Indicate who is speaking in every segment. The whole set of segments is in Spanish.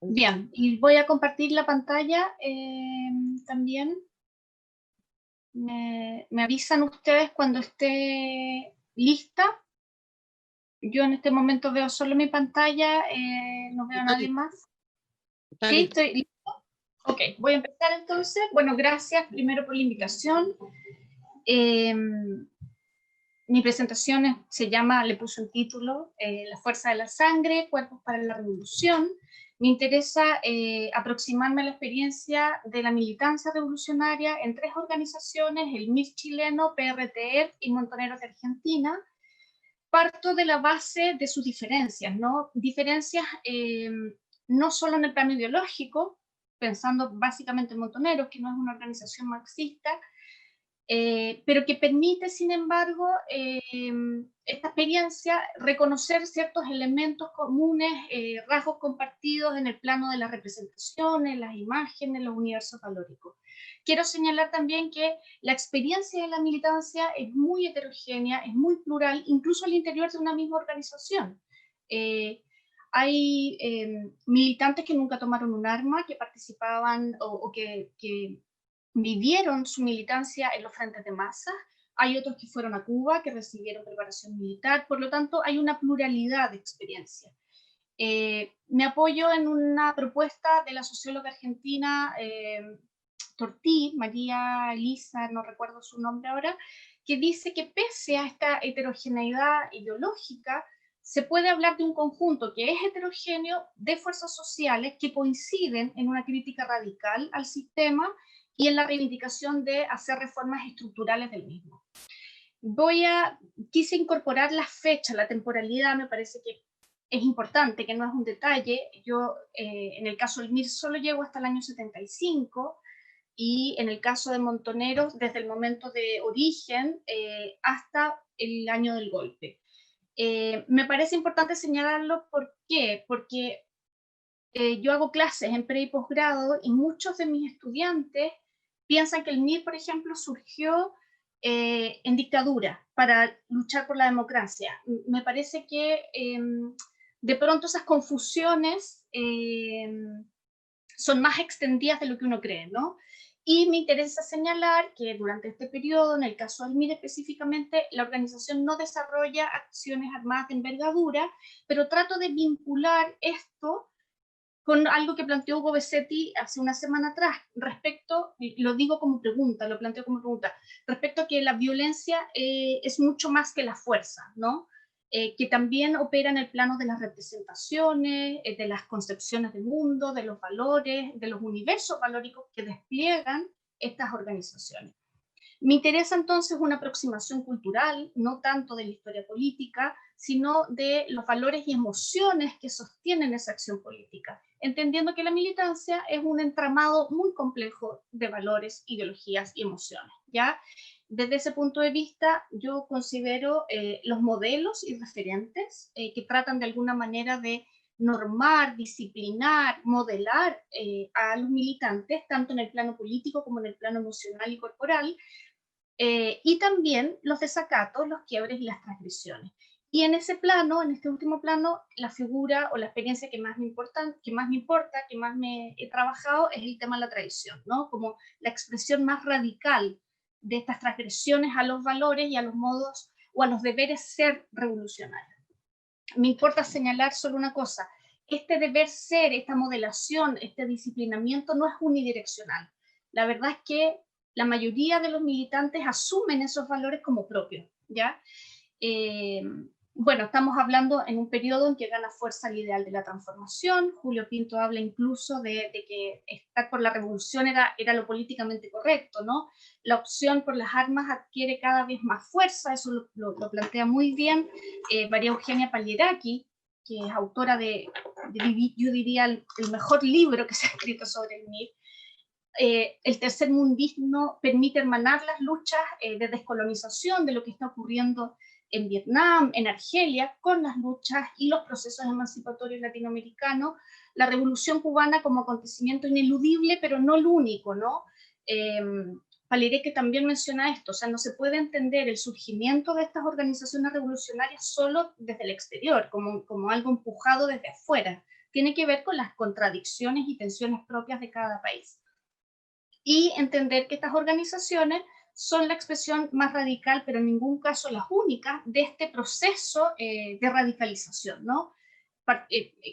Speaker 1: Bien, y voy a compartir la pantalla también. Me avisan ustedes cuando esté lista. Yo en este momento veo solo mi pantalla, no veo a nadie más. ¿Sí? ¿Estoy listo? Ok, voy a empezar entonces. Bueno, gracias primero por la invitación. Mi presentación se llama, le puse un título, La fuerza de la sangre, cuerpos para la revolución. Me interesa aproximarme a la experiencia de la militancia revolucionaria en tres organizaciones, el MIR chileno, PRTF y Montoneros de Argentina. Parto de la base de sus diferencias, ¿no? Diferencias no solo en el plano ideológico, pensando básicamente en Montoneros, que no es una organización marxista, pero que permite, sin embargo, esta experiencia reconocer ciertos elementos comunes, rasgos compartidos en el plano de las representaciones, las imágenes, los universos valóricos. Quiero señalar también que la experiencia de la militancia es muy heterogénea, es muy plural, incluso al interior de una misma organización. Hay militantes que nunca tomaron un arma, que participaban o que vivieron su militancia en los frentes de masas, hay otros que fueron a Cuba, que recibieron preparación militar, por lo tanto hay una pluralidad de experiencias. Me apoyo en una propuesta de la socióloga argentina Tortí, María Elisa, no recuerdo su nombre ahora, que dice que pese a esta heterogeneidad ideológica, se puede hablar de un conjunto que es heterogéneo de fuerzas sociales que coinciden en una crítica radical al sistema y en la reivindicación de hacer reformas estructurales del mismo. Quise incorporar la fecha, la temporalidad, me parece que es importante, que no es un detalle. Yo, en el caso del MIR, solo llego hasta el año 75, y en el caso de Montoneros, desde el momento de origen hasta el año del golpe. Me parece importante señalarlo, ¿por qué? Porque yo hago clases en pre y posgrado y muchos de mis estudiantes piensan que el MIR, por ejemplo, surgió en dictadura para luchar por la democracia. Me parece que de pronto esas confusiones son más extendidas de lo que uno cree, ¿no? Y me interesa señalar que durante este periodo, en el caso del MIR específicamente, la organización no desarrolla acciones armadas de envergadura, pero trato de vincular esto con algo que planteó Hugo Besetti hace una semana atrás, respecto, lo digo como pregunta, lo planteo como pregunta, respecto a que la violencia es mucho más que la fuerza, ¿no? Que también opera en el plano de las representaciones, de las concepciones del mundo, de los valores, de los universos valóricos que despliegan estas organizaciones. Me interesa entonces una aproximación cultural, no tanto de la historia política, sino de los valores y emociones que sostienen esa acción política, entendiendo que la militancia es un entramado muy complejo de valores, ideologías y emociones, ¿ya? Desde ese punto de vista, yo considero los modelos y referentes que tratan de alguna manera de normar, disciplinar, modelar a los militantes, tanto en el plano político como en el plano emocional y corporal, y también los desacatos, los quiebres y las transgresiones. Y en ese plano, en este último plano, la figura o la experiencia que más me importa, que más me he trabajado, es el tema de la traición, ¿no? Como la expresión más radical de estas transgresiones a los valores y a los modos o a los deberes ser revolucionarios. Me importa señalar solo una cosa: este deber ser, esta modelación, este disciplinamiento no es unidireccional. La verdad es que la mayoría de los militantes asumen esos valores como propios, ¿ya? Bueno, estamos hablando en un periodo en que gana fuerza el ideal de la transformación. Julio Pinto habla incluso de que estar por la revolución era lo políticamente correcto, ¿no? La opción por las armas adquiere cada vez más fuerza, eso lo plantea muy bien María Eugenia Pagliaracchi, que es autora yo diría, el mejor libro que se ha escrito sobre el MIR. El tercermundismo permite hermanar las luchas de descolonización de lo que está ocurriendo en Vietnam, en Argelia, con las luchas y los procesos emancipatorios latinoamericanos, la revolución cubana como acontecimiento ineludible, pero no el único, ¿no? Pagliaracchi también menciona esto, o sea, no se puede entender el surgimiento de estas organizaciones revolucionarias solo desde el exterior, como algo empujado desde afuera, tiene que ver con las contradicciones y tensiones propias de cada país. Y entender que estas organizaciones son la expresión más radical, pero en ningún caso las únicas, de este proceso de radicalización, ¿no?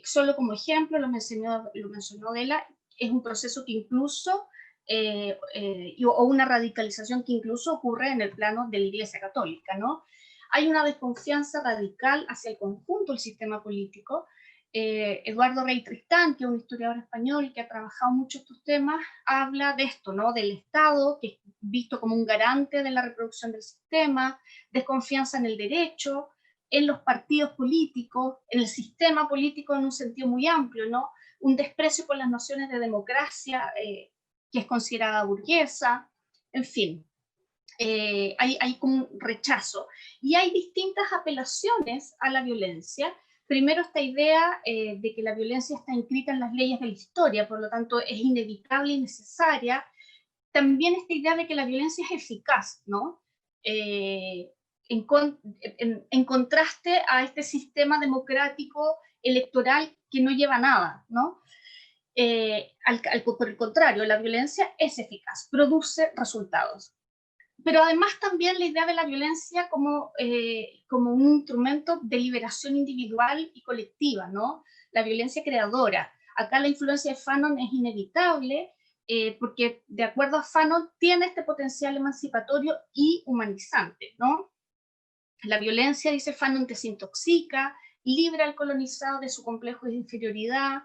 Speaker 1: Solo como ejemplo, lo mencionó Dela, es un proceso que incluso, o una radicalización que incluso ocurre en el plano de la Iglesia Católica, ¿no? Hay una desconfianza radical hacia el conjunto del sistema político. Eduardo Rey Tristán, que es un historiador español que ha trabajado mucho estos temas, habla de esto, ¿no? Del Estado, que es visto como un garante de la reproducción del sistema, desconfianza en el derecho, en los partidos políticos, en el sistema político en un sentido muy amplio, ¿no? Un desprecio por las nociones de democracia, que es considerada burguesa, en fin. Hay como un rechazo. Y hay distintas apelaciones a la violencia. Primero, esta idea de que la violencia está inscrita en las leyes de la historia, por lo tanto es inevitable y necesaria. También esta idea de que la violencia es eficaz, ¿no? En contraste a este sistema democrático electoral que no lleva a nada, ¿no? Por el contrario, la violencia es eficaz, produce resultados. Pero además también la idea de la violencia como un instrumento de liberación individual y colectiva, ¿no? La violencia creadora. Acá la influencia de Fanon es inevitable, porque de acuerdo a Fanon tiene este potencial emancipatorio y humanizante, ¿no? La violencia, dice Fanon, desintoxica, libra al colonizado de su complejo de inferioridad,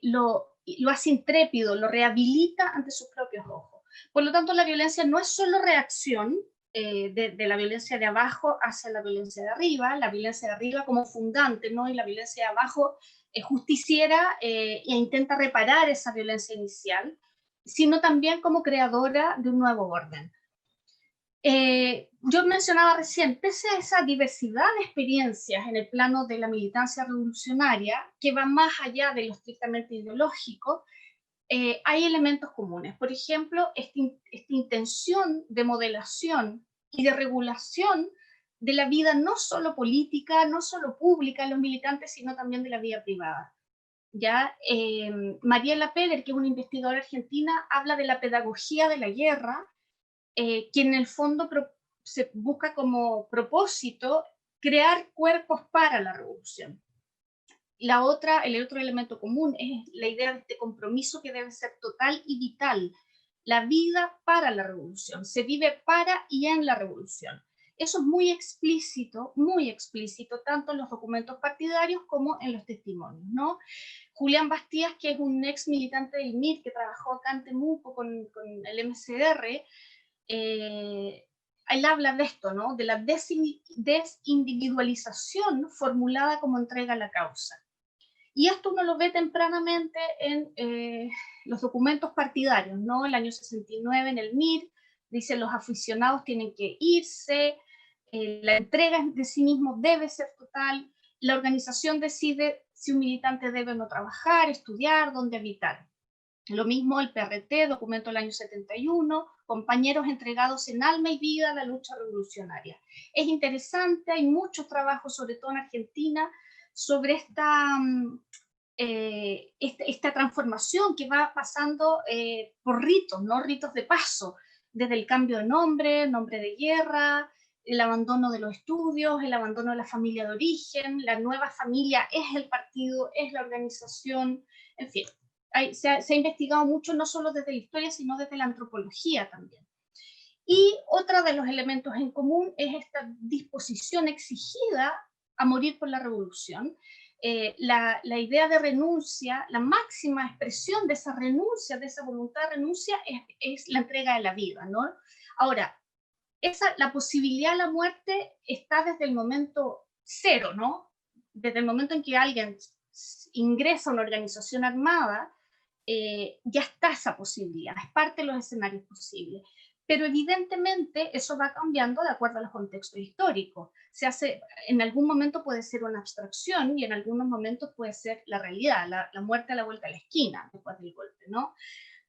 Speaker 1: lo hace intrépido, lo rehabilita ante sus propios ojos. Por lo tanto, la violencia no es solo reacción de la violencia de abajo hacia la violencia de arriba, la violencia de arriba como fundante, ¿no? Y la violencia de abajo justiciera e intenta reparar esa violencia inicial, sino también como creadora de un nuevo orden. Yo mencionaba recién, pese a esa diversidad de experiencias en el plano de la militancia revolucionaria, que va más allá de lo estrictamente ideológico, hay elementos comunes. Por ejemplo, esta intención de modelación y de regulación de la vida no solo política, no solo pública de los militantes, sino también de la vida privada. ¿Ya? Mariela Peler, que es una investigadora argentina, habla de la pedagogía de la guerra, que en el fondo se busca como propósito crear cuerpos para la revolución. El otro elemento común es la idea de este compromiso que debe ser total y vital. La vida para la revolución, se vive para y en la revolución. Eso es muy explícito, tanto en los documentos partidarios como en los testimonios, ¿no? Julián Bastías, que es un ex militante del MIR que trabajó acá en Temuco con el MCR, él habla de esto, ¿no? De la desindividualización formulada como entrega a la causa. Y esto uno lo ve tempranamente en los documentos partidarios, ¿no? El año 69 en el MIR, dice los aficionados tienen que irse, la entrega de sí mismo debe ser total, la organización decide si un militante debe o no trabajar, estudiar, dónde habitar. Lo mismo el PRT, documento del año 71, compañeros entregados en alma y vida a la lucha revolucionaria. Es interesante, hay muchos trabajos, sobre todo en Argentina, sobre esta transformación que va pasando por ritos, ¿no? Ritos de paso, desde el cambio de nombre de guerra, el abandono de los estudios, el abandono de la familia de origen, la nueva familia es el partido, es la organización, en fin. Se ha investigado mucho no solo desde la historia, sino desde la antropología también. Y otro de los elementos en común es esta disposición exigida a morir por la revolución. La idea de renuncia, la máxima expresión de esa renuncia, de esa voluntad de renuncia, es la entrega de la vida, ¿no? Ahora, la posibilidad de la muerte está desde el momento cero, ¿no? Desde el momento en que alguien ingresa a una organización armada, ya está esa posibilidad, es parte de los escenarios posibles. Pero evidentemente eso va cambiando de acuerdo a los contextos históricos. En algún momento puede ser una abstracción y en algunos momentos puede ser la realidad, la muerte a la vuelta de la esquina después del golpe, ¿no?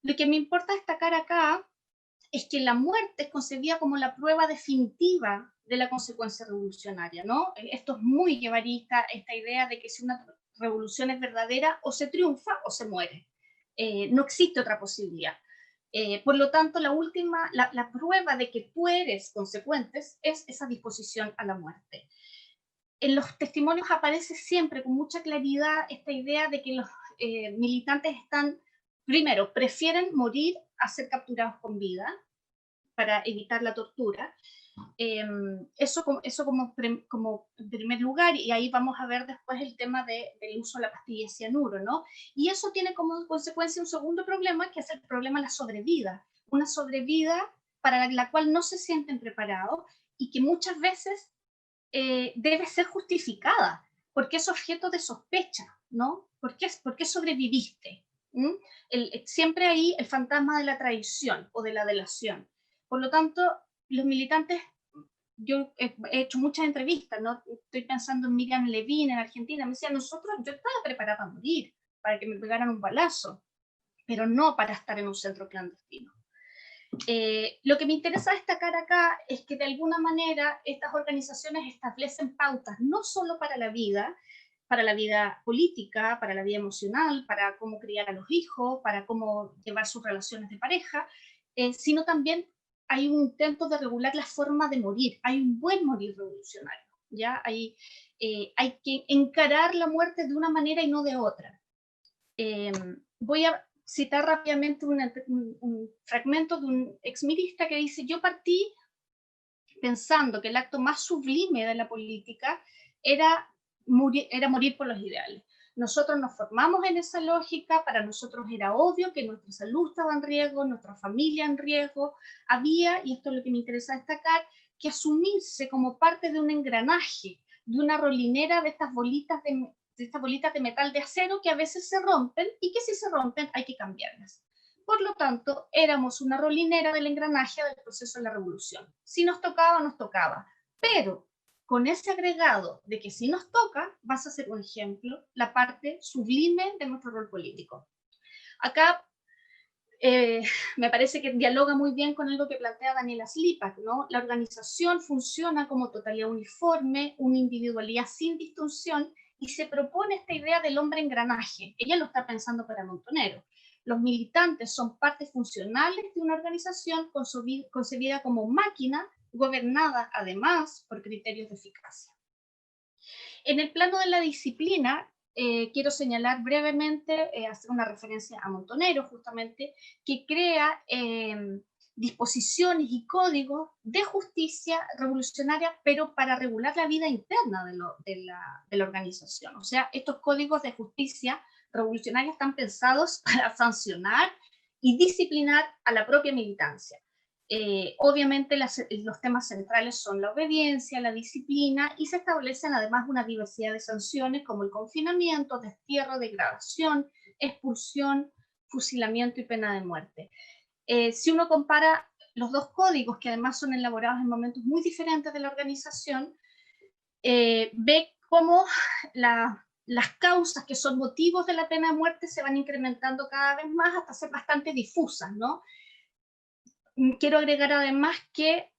Speaker 1: Lo que me importa destacar acá es que la muerte es concebida como la prueba definitiva de la consecuencia revolucionaria, ¿no? Esto es muy guevarista, esta idea de que si una revolución es verdadera, o se triunfa o se muere. No existe otra posibilidad. Por lo tanto, la prueba de que tú eres consecuente es esa disposición a la muerte. En los testimonios aparece siempre con mucha claridad esta idea de que los militantes primero, prefieren morir a ser capturados con vida para evitar la tortura. Eso como en primer lugar, y ahí vamos a ver después el tema del uso de la pastilla de cianuro, ¿no? Y eso tiene como consecuencia un segundo problema, que es el problema de la sobrevida, una sobrevida para la cual no se sienten preparados y que muchas veces debe ser justificada, porque es objeto de sospecha, ¿no? ¿Por qué sobreviviste? Siempre ahí el fantasma de la traición o de la delación. Por lo tanto, los militantes, yo he hecho muchas entrevistas, ¿no? Estoy pensando en Miriam Levin en Argentina, me decía, yo estaba preparada para morir, para que me pegaran un balazo, pero no para estar en un centro clandestino. Lo que me interesa destacar acá es que de alguna manera estas organizaciones establecen pautas no solo para la vida política, para la vida emocional, para cómo criar a los hijos, para cómo llevar sus relaciones de pareja, sino también hay un intento de regular la forma de morir, hay un buen morir revolucionario, ¿ya? Hay que encarar la muerte de una manera y no de otra. Voy a citar rápidamente un fragmento de un exmilista que dice: yo partí pensando que el acto más sublime de la política era morir por los ideales. Nosotros nos formamos en esa lógica, para nosotros era obvio que nuestra salud estaba en riesgo, nuestra familia en riesgo, había, y esto es lo que me interesa destacar, que asumirse como parte de un engranaje, de una rolinera de estas bolitas de metal de acero que a veces se rompen y que si se rompen hay que cambiarlas. Por lo tanto, éramos una rolinera del engranaje del proceso de la revolución. Si nos tocaba, nos tocaba. Pero con ese agregado de que si nos toca, vas a ser un ejemplo, la parte sublime de nuestro rol político. Acá me parece que dialoga muy bien con algo que plantea Daniela Slipak, ¿no? La organización funciona como totalidad uniforme, una individualidad sin distinción, y se propone esta idea del hombre engranaje. Ella lo está pensando para Montonero. Los militantes son partes funcionales de una organización concebida como máquina, gobernada además por criterios de eficacia. En el plano de la disciplina, quiero señalar brevemente, hacer una referencia a Montonero, justamente, que crea disposiciones y códigos de justicia revolucionaria, pero para regular la vida interna de la organización. O sea, estos códigos de justicia revolucionaria están pensados para sancionar y disciplinar a la propia militancia. Obviamente los temas centrales son la obediencia, la disciplina, y se establecen además una diversidad de sanciones como el confinamiento, destierro, degradación, expulsión, fusilamiento y pena de muerte. Si uno compara los dos códigos, que además son elaborados en momentos muy diferentes de la organización, ve cómo las causas que son motivos de la pena de muerte se van incrementando cada vez más hasta ser bastante difusas, ¿no? Quiero agregar además que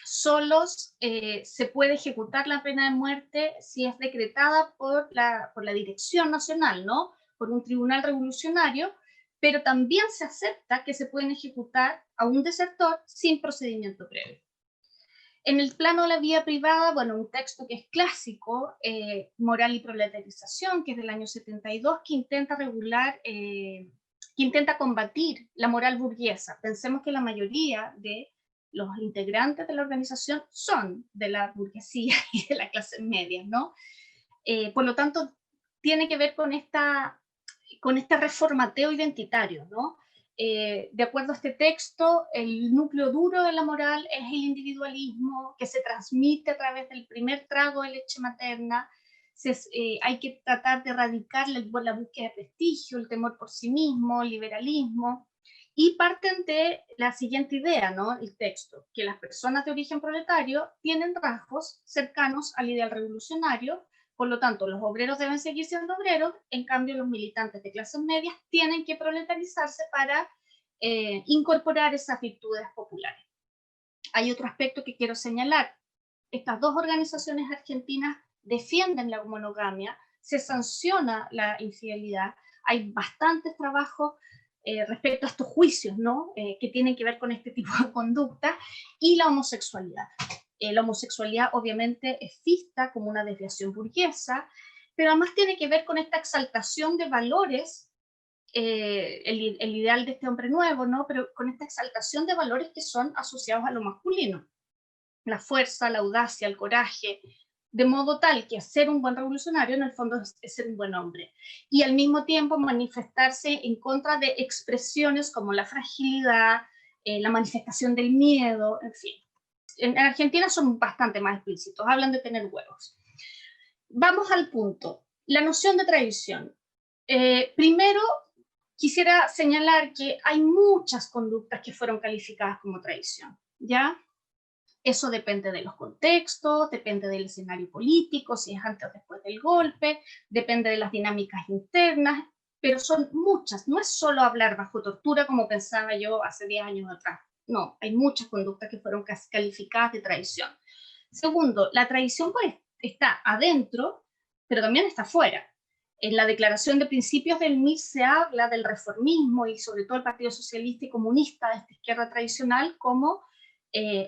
Speaker 1: solo se puede ejecutar la pena de muerte si es decretada por la Dirección Nacional, ¿no? Por un tribunal revolucionario, pero también se acepta que se pueden ejecutar a un desertor sin procedimiento previo. En el plano de la vida privada, bueno, un texto que es clásico, Moral y Proletarización, que es del año 72, que intenta regular, que intenta combatir la moral burguesa. Pensemos que la mayoría de los integrantes de la organización son de la burguesía y de la clase media, ¿no? Por lo tanto, tiene que ver con este reformateo identitario, ¿no? De acuerdo a este texto, el núcleo duro de la moral es el individualismo que se transmite a través del primer trago de leche materna. Hay que tratar de erradicar la búsqueda de prestigio, el temor por sí mismo, el liberalismo, y parten de la siguiente idea, ¿no? El texto, que las personas de origen proletario tienen rasgos cercanos al ideal revolucionario. Por lo tanto, los obreros deben seguir siendo obreros, en cambio los militantes de clases medias tienen que proletarizarse para incorporar esas virtudes populares. Hay otro aspecto que quiero señalar. Estas dos organizaciones argentinas defienden la monogamia, se sanciona la infidelidad. Hay bastantes trabajos respecto a estos juicios, ¿no? Que tienen que ver con este tipo de conducta, y la homosexualidad. La homosexualidad obviamente es vista como una desviación burguesa, pero además tiene que ver con esta exaltación de valores, el ideal de este hombre nuevo, ¿no? Pero con esta exaltación de valores que son asociados a lo masculino, la fuerza, la audacia, el coraje, de modo tal que ser un buen revolucionario en el fondo es ser un buen hombre, y al mismo tiempo manifestarse en contra de expresiones como la fragilidad, la manifestación del miedo, en fin. En Argentina son bastante más explícitos, hablan de tener huevos. Vamos al punto, la noción de traición. Primero, quisiera señalar que hay muchas conductas que fueron calificadas como traición, ¿ya? Eso depende de los contextos, depende del escenario político, si es antes o después del golpe, depende de las dinámicas internas, pero son muchas. No es solo hablar bajo tortura como pensaba yo hace 10 años atrás. No, hay muchas conductas que fueron calificadas de traición. Segundo, la traición pues, está adentro, pero también está afuera. En la Declaración de Principios del MIR se habla del reformismo y sobre todo el Partido Socialista y Comunista de esta izquierda tradicional como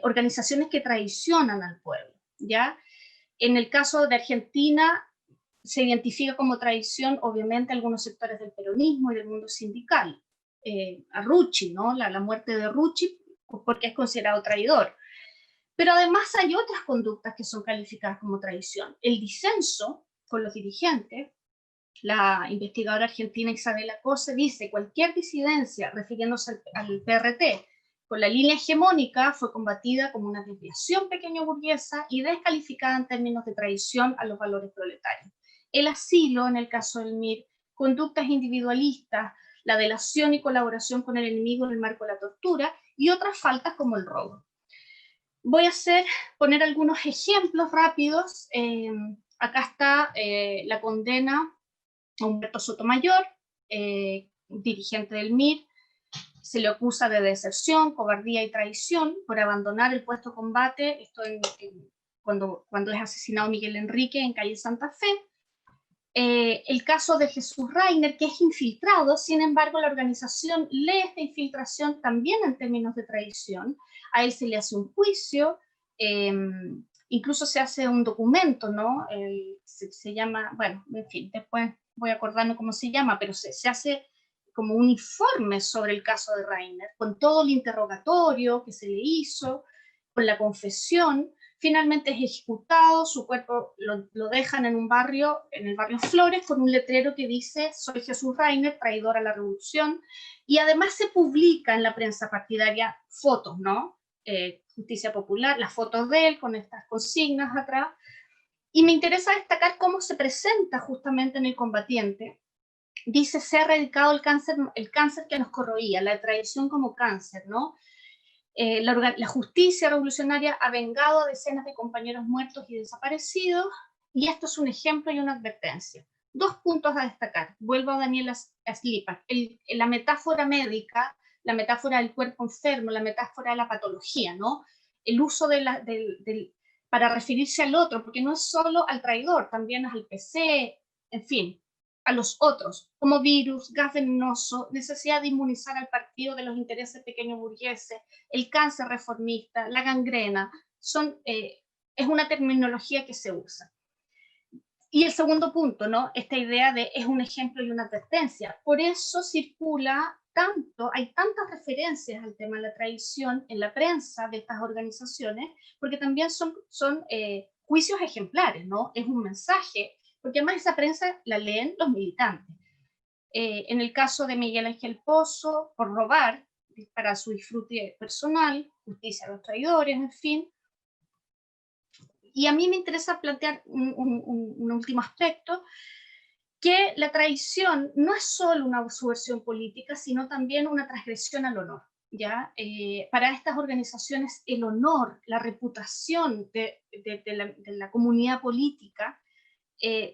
Speaker 1: organizaciones que traicionan al pueblo, ¿ya? En el caso de Argentina se identifica como traición obviamente algunos sectores del peronismo y del mundo sindical. A Rucci, ¿no? La muerte de Rucci porque es considerado traidor. Pero además hay otras conductas que son calificadas como traición. El disenso con los dirigentes. La investigadora argentina Isabela Cose dice: cualquier disidencia, refiriéndose al PRT, con la línea hegemónica fue combatida como una desviación pequeño burguesa y descalificada en términos de traición a los valores proletarios. El asilo, en el caso del MIR, conductas individualistas, la delación y colaboración con el enemigo en el marco de la tortura y otras faltas como el robo. Voy a poner algunos ejemplos rápidos. Acá está la condena a Humberto Sotomayor, dirigente del MIR. Se le acusa de deserción, cobardía y traición por abandonar el puesto de combate, esto cuando es asesinado Miguel Enrique en calle Santa Fe. El caso de Jesús Reiner, que es infiltrado, sin embargo la organización lee esta infiltración también en términos de traición. A él se le hace un juicio, incluso se hace un documento, ¿no? Se llama, bueno, en fin, después voy acordando cómo se llama, pero se hace como un informe sobre el caso de Reiner, con todo el interrogatorio que se le hizo, con la confesión. Finalmente es ejecutado, su cuerpo lo dejan en un barrio, en el barrio Flores, con un letrero que dice: soy Jesús Reiner, traidor a la revolución, y además se publica en la prensa partidaria fotos, ¿no? Justicia Popular, las fotos de él con estas consignas atrás, y me interesa destacar cómo se presenta justamente en El Combatiente. Dice: se ha erradicado el cáncer que nos corroía, la traición como cáncer, ¿no? La justicia revolucionaria ha vengado a decenas de compañeros muertos y desaparecidos, y esto es un ejemplo y una advertencia. Dos puntos a destacar. Vuelvo a Daniel Aslipak. La metáfora médica, la metáfora del cuerpo enfermo, la metáfora de la patología, ¿no? El uso para referirse al otro, porque no es solo al traidor, también es al PC, en fin, a los otros, como virus, gas venenoso, necesidad de inmunizar al partido de los intereses pequeños burgueses, el cáncer reformista, la gangrena, es una terminología que se usa. Y el segundo punto, ¿no? Esta idea de es un ejemplo y una advertencia. Por eso circula tanto, hay tantas referencias al tema de la traición en la prensa de estas organizaciones, porque también son juicios ejemplares, ¿no? Es un mensaje, porque además esa prensa la leen los militantes. En el caso de Miguel Ángel Pozo, por robar, para su disfrute personal, justicia a los traidores, en fin. Y a mí me interesa plantear un último aspecto, que la traición no es solo una subversión política, sino también una transgresión al honor. ¿Ya? Para estas organizaciones el honor, la reputación de la comunidad política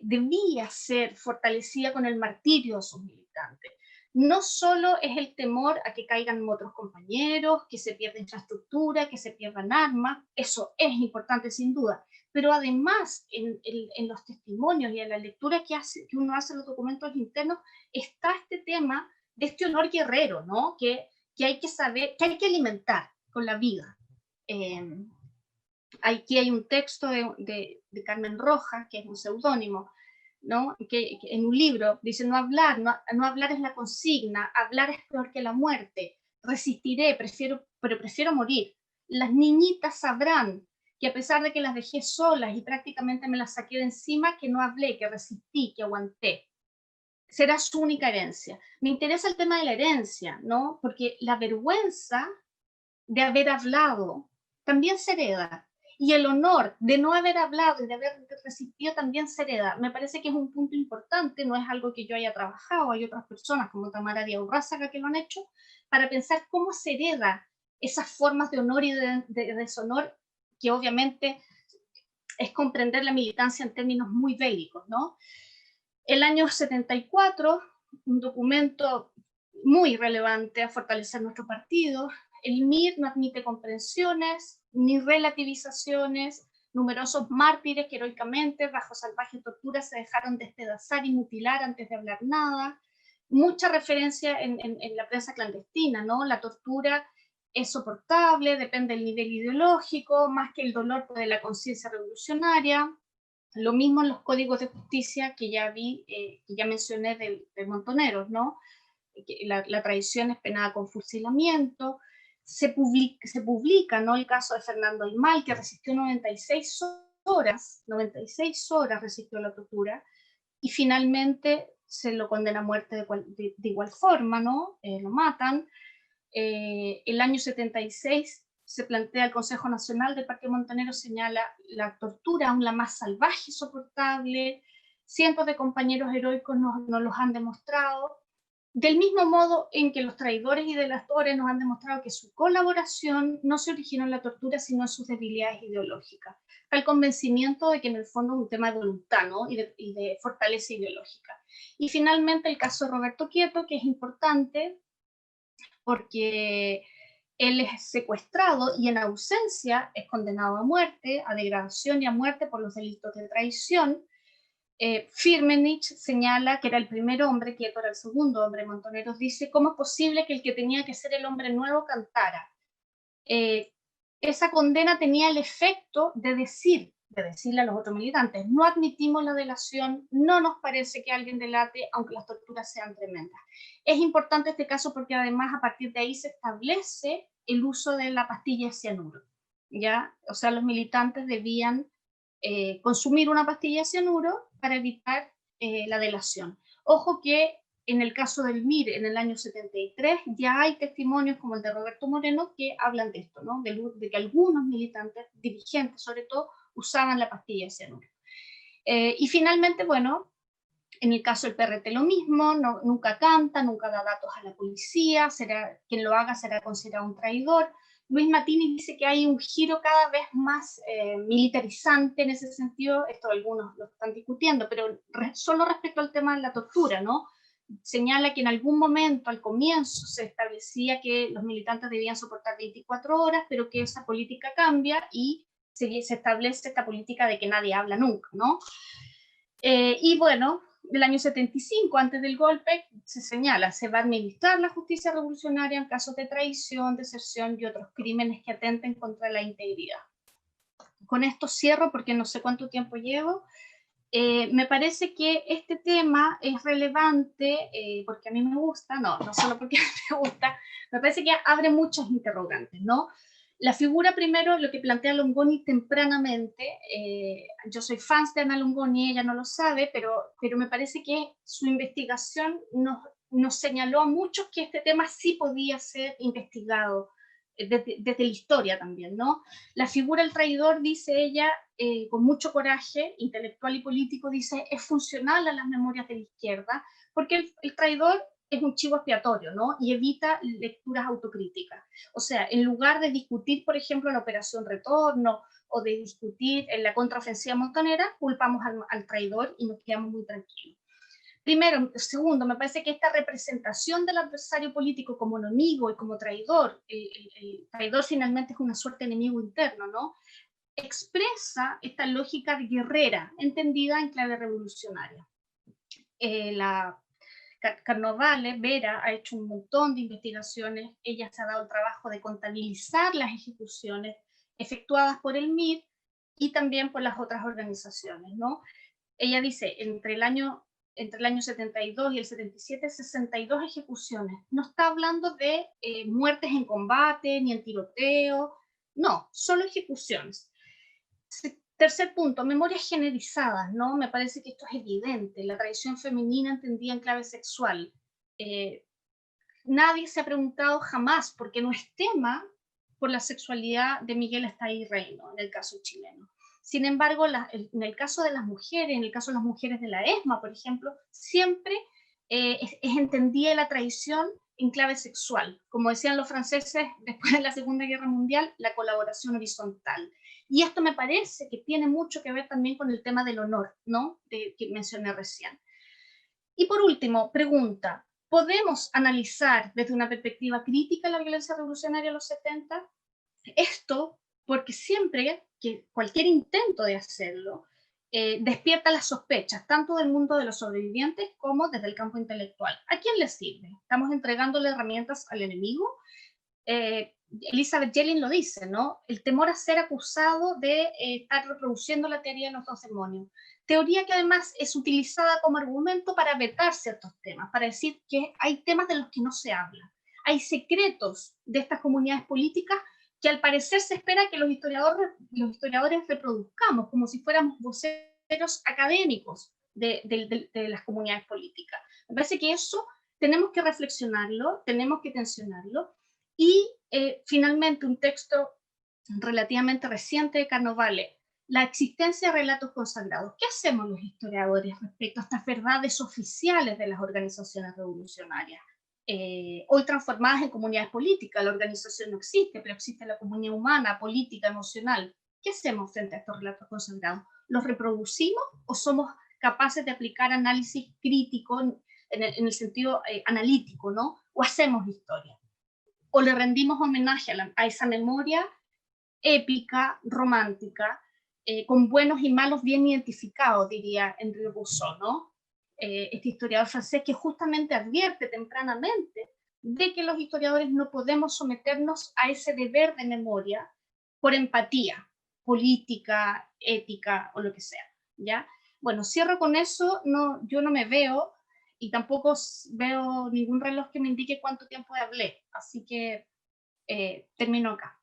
Speaker 1: debía ser fortalecida con el martirio de sus militantes. No solo es el temor a que caigan otros compañeros, que se pierda infraestructura, que se pierdan armas, eso es importante sin duda, pero además en los testimonios y en la lectura que uno hace en los documentos internos, está este tema de este honor guerrero, ¿no? Que hay que saber, que hay que alimentar con la vida. Aquí hay un texto de Carmen Rojas, que es un seudónimo, ¿no? Que en un libro dice: no hablar, no hablar es la consigna, hablar es peor que la muerte, resistiré, pero prefiero morir. Las niñitas sabrán que a pesar de que las dejé solas y prácticamente me las saqué de encima, que no hablé, que resistí, que aguanté. Será su única herencia. Me interesa el tema de la herencia, ¿no? Porque la vergüenza de haber hablado también se hereda. Y el honor de no haber hablado y de haber resistido también se hereda. Me parece que es un punto importante, no es algo que yo haya trabajado, hay otras personas como Tamara Diaurrázaga que lo han hecho, para pensar cómo se hereda esas formas de honor y de deshonor, que obviamente es comprender la militancia en términos muy bélicos, ¿no? El año 74, un documento muy relevante a fortalecer nuestro partido. El MIR no admite comprensiones ni relativizaciones. Numerosos mártires que heroicamente, bajo salvaje tortura, se dejaron despedazar y mutilar antes de hablar nada. Mucha referencia en la prensa clandestina, ¿no? La tortura es soportable, depende del nivel ideológico, más que el dolor de la conciencia revolucionaria. Lo mismo en los códigos de justicia que ya vi, que ya mencioné de Montoneros, ¿no? La traición es penada con fusilamiento. Se publica, ¿no? El caso de Fernando Aymal, que resistió 96 horas resistió la tortura, y finalmente se lo condena a muerte de igual forma, ¿no? Lo matan. El año 76 se plantea el Consejo Nacional del Partido Montonero, señala la tortura aún la más salvaje y soportable. Cientos de compañeros heroicos nos los han demostrado, del mismo modo en que los traidores y delatores nos han demostrado que su colaboración no se originó en la tortura, sino en sus debilidades ideológicas. Está el convencimiento de que en el fondo es un tema de voluntad, ¿no? y de fortaleza ideológica. Y finalmente el caso de Roberto Quieto, que es importante porque él es secuestrado y en ausencia es condenado a muerte, a degradación y a muerte por los delitos de traición. Firmenich señala que era el primer hombre, Quieto era el segundo hombre. Montoneros dice: ¿cómo es posible que el que tenía que ser el hombre nuevo cantara? Esa condena tenía el efecto de decirle a los otros militantes: no admitimos la delación, no nos parece que alguien delate, aunque las torturas sean tremendas. Es importante este caso porque además a partir de ahí se establece el uso de la pastilla de cianuro, ¿ya? O sea, los militantes debían consumir una pastilla de cianuro para evitar la delación. Ojo que en el caso del MIR, en el año 73, ya hay testimonios como el de Roberto Moreno que hablan de esto, ¿no? De que algunos militantes, dirigentes sobre todo, usaban la pastilla de cianuro. Y finalmente, bueno, en el caso del PRT lo mismo, nunca canta, nunca da datos a la policía, quien lo haga será considerado un traidor. Luis Matini dice que hay un giro cada vez más militarizante en ese sentido, esto algunos lo están discutiendo, pero solo respecto al tema de la tortura, ¿no? Señala que en algún momento, al comienzo, se establecía que los militantes debían soportar 24 horas, pero que esa política cambia y se establece esta política de que nadie habla nunca, ¿no? Y bueno, del año 75, antes del golpe, se señala: se va a administrar la justicia revolucionaria en casos de traición, deserción y otros crímenes que atenten contra la integridad. Con esto cierro porque no sé cuánto tiempo llevo. Me parece que este tema es relevante porque a mí me gusta, no solo porque me gusta, me parece que abre muchos interrogantes, ¿no? La figura primero, lo que plantea Longoni tempranamente, yo soy fan de Ana Longoni, ella no lo sabe, pero me parece que su investigación nos señaló a muchos que este tema sí podía ser investigado desde la historia también, ¿no? La figura del traidor, dice ella, con mucho coraje intelectual y político, dice, es funcional a las memorias de la izquierda, porque el traidor es un chivo expiatorio, ¿no? Y evita lecturas autocríticas. O sea, en lugar de discutir, por ejemplo, la Operación Retorno o de discutir en la contraofensiva montonera, culpamos al traidor y nos quedamos muy tranquilos. Primero. Segundo, me parece que esta representación del adversario político como enemigo y como traidor, el traidor finalmente es una suerte de enemigo interno, ¿no? expresa esta lógica guerrera, entendida en clave revolucionaria. La Carnovale, Vera, ha hecho un montón de investigaciones, ella se ha dado el trabajo de contabilizar las ejecuciones efectuadas por el MIR y también por las otras organizaciones, ¿no? Ella dice, entre el año 72 y el 77, 62 ejecuciones. No está hablando de muertes en combate, ni en tiroteo, no, solo ejecuciones. Tercer punto, memorias generizadas, ¿no? Me parece que esto es evidente. La tradición femenina entendida en clave sexual. Nadie se ha preguntado jamás, porque no es tema, por la sexualidad de Miguel Estaí Reino, en el caso chileno. Sin embargo, en el caso de las mujeres, en el caso de las mujeres de la ESMA, por ejemplo, siempre es entendida la tradición en clave sexual. Como decían los franceses después de la Segunda Guerra Mundial, la colaboración horizontal. Y esto me parece que tiene mucho que ver también con el tema del honor, ¿no? Que mencioné recién. Y por último, pregunta, ¿podemos analizar desde una perspectiva crítica la violencia revolucionaria de los 70? Esto porque siempre que cualquier intento de hacerlo despierta las sospechas, tanto del mundo de los sobrevivientes como desde el campo intelectual. ¿A quién les sirve? ¿Estamos entregándole herramientas al enemigo? Elizabeth Jelin lo dice, ¿no? El temor a ser acusado de estar reproduciendo la teoría de los dos demonios. Teoría que además es utilizada como argumento para vetar ciertos temas, para decir que hay temas de los que no se habla. Hay secretos de estas comunidades políticas que al parecer se espera que los historiadores reproduzcamos, como si fuéramos voceros académicos de las comunidades políticas. Me parece que eso tenemos que reflexionarlo, tenemos que tensionarlo, y finalmente un texto relativamente reciente de Carnovale, la existencia de relatos consagrados. ¿Qué hacemos los historiadores respecto a estas verdades oficiales de las organizaciones revolucionarias? Hoy transformadas en comunidades políticas, la organización no existe, pero existe la comunidad humana, política, emocional. ¿Qué hacemos frente a estos relatos consagrados? ¿Los reproducimos o somos capaces de aplicar análisis crítico en el sentido analítico, ¿no? ¿O hacemos historia? ¿O le rendimos homenaje a esa memoria épica, romántica, con buenos y malos bien identificados, diría Henri Rousseau, ¿no? Este historiador francés que justamente advierte tempranamente de que los historiadores no podemos someternos a ese deber de memoria por empatía política, ética o lo que sea, ¿ya? Bueno, cierro con eso, no, yo no me veo y tampoco veo ningún reloj que me indique cuánto tiempo hablé, así que termino acá.